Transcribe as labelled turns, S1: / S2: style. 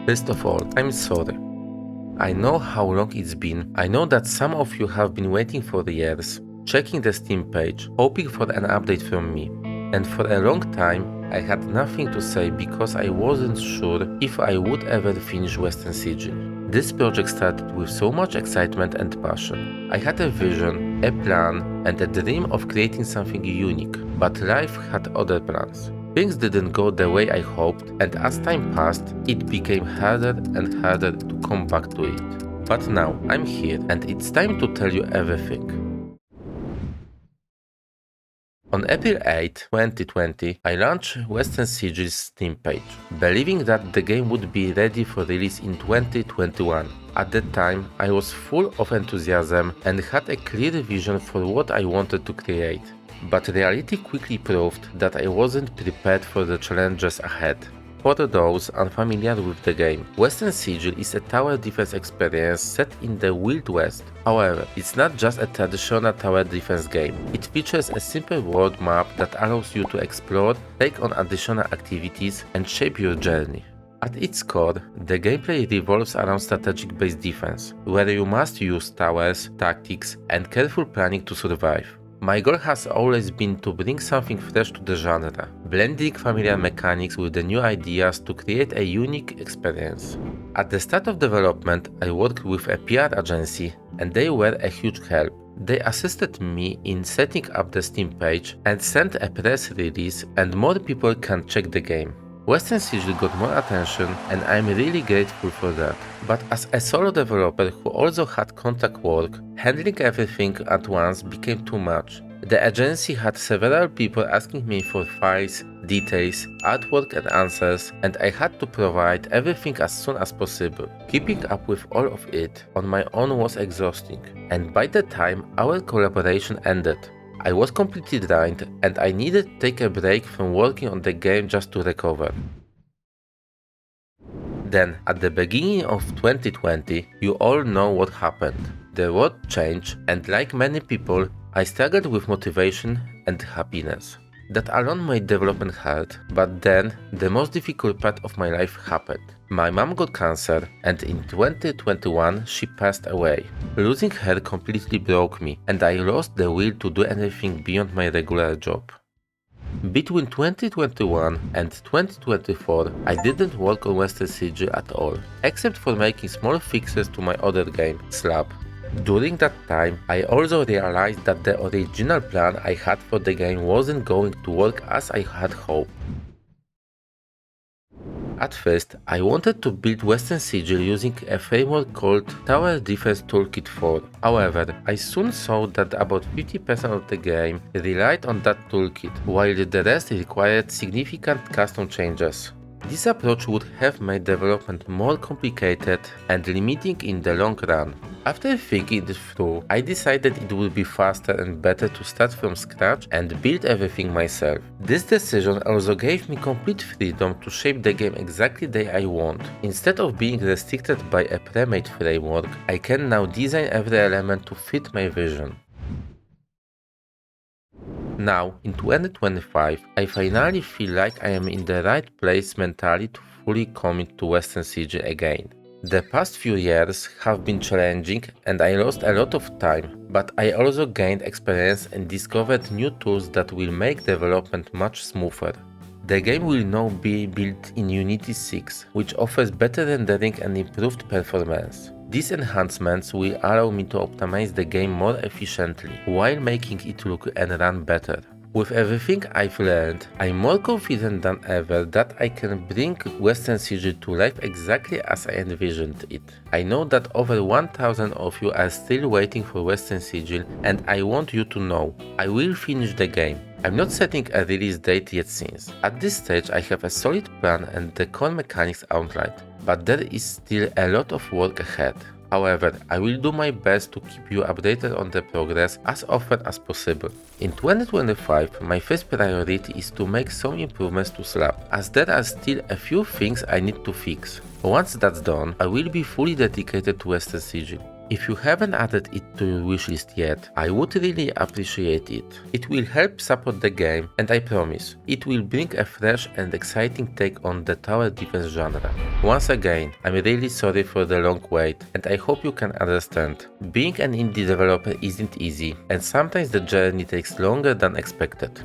S1: First of all, I'm sorry. I know how long it's been. I know that some of you have been waiting for years, checking the Steam page, hoping for an update from me. And for a long time, I had nothing to say because I wasn't sure if I would ever finish Western Sigil. This project started with so much excitement and passion. I had a vision, a plan, and a dream of creating something unique, but life had other plans. Things didn't go the way I hoped, and as time passed, it became harder and harder to come back to it. But now I'm here, and it's time to tell you everything. On April 8, 2020, I launched Western Sigil's Steam page, believing that the game would be ready for release in 2021. At that time, I was full of enthusiasm and had a clear vision for what I wanted to create. But reality quickly proved that I wasn't prepared for the challenges ahead. For those unfamiliar with the game, Western Sigil is a tower defense experience set in the Wild West. However, it's not just a traditional tower defense game. It features a simple world map that allows you to explore, take on additional activities, and shape your journey. At its core, the gameplay revolves around strategic-based defense, where you must use towers, tactics, and careful planning to survive. My goal has always been to bring something fresh to the genre, blending familiar mechanics with the new ideas to create a unique experience. At the start of development, I worked with a PR agency, and they were a huge help. They assisted me in setting up the Steam page and sent a press release, and more people can check the game. Western Sigil got more attention, and I'm really grateful for that. But as a solo developer who also had contract work, handling everything at once became too much. The agency had several people asking me for files, details, artwork and answers, and I had to provide everything as soon as possible. Keeping up with all of it on my own was exhausting, and by the time our collaboration ended, I was completely drained and I needed to take a break from working on the game just to recover. Then, at the beginning of 2020, you all know what happened. The world changed, and like many people, I struggled with motivation and happiness. That alone made development hard, but then the most difficult part of my life happened. My mom got cancer, and in 2021 she passed away. Losing her completely broke me, and I lost the will to do anything beyond my regular job. Between 2021 and 2024, I didn't work on Western Sigil at all, except for making small fixes to my other game, Slab. During that time, I also realized that the original plan I had for the game wasn't going to work as I had hoped. At first, I wanted to build Western Sigil using a framework called Tower Defense Toolkit 4. However, I soon saw that about 50% of the game relied on that toolkit, while the rest required significant custom changes. This approach would have made development more complicated and limiting in the long run. After thinking it through, I decided it would be faster and better to start from scratch and build everything myself. This decision also gave me complete freedom to shape the game exactly the way I want. Instead of being restricted by a pre-made framework, I can now design every element to fit my vision. Now, in 2025, I finally feel like I am in the right place mentally to fully commit to Western Sigil again. The past few years have been challenging and I lost a lot of time, but I also gained experience and discovered new tools that will make development much smoother. The game will now be built in Unity 6, which offers better rendering and improved performance. These enhancements will allow me to optimize the game more efficiently, while making it look and run better. With everything I've learned, I'm more confident than ever that I can bring Western Sigil to life exactly as I envisioned it. I know that over 1000 of you are still waiting for Western Sigil, and I want you to know, I will finish the game. I'm not setting a release date yet since. At this stage I have a solid plan and the core mechanics outlined, but there is still a lot of work ahead. However, I will do my best to keep you updated on the progress as often as possible. In 2025, my first priority is to make some improvements to Slab, as there are still a few things I need to fix. Once that's done, I will be fully dedicated to Western Sigil. If you haven't added it to your wishlist yet, I would really appreciate it. It will help support the game, and I promise, it will bring a fresh and exciting take on the tower defense genre. Once again, I'm really sorry for the long wait, and I hope you can understand. Being an indie developer isn't easy, and sometimes the journey takes longer than expected.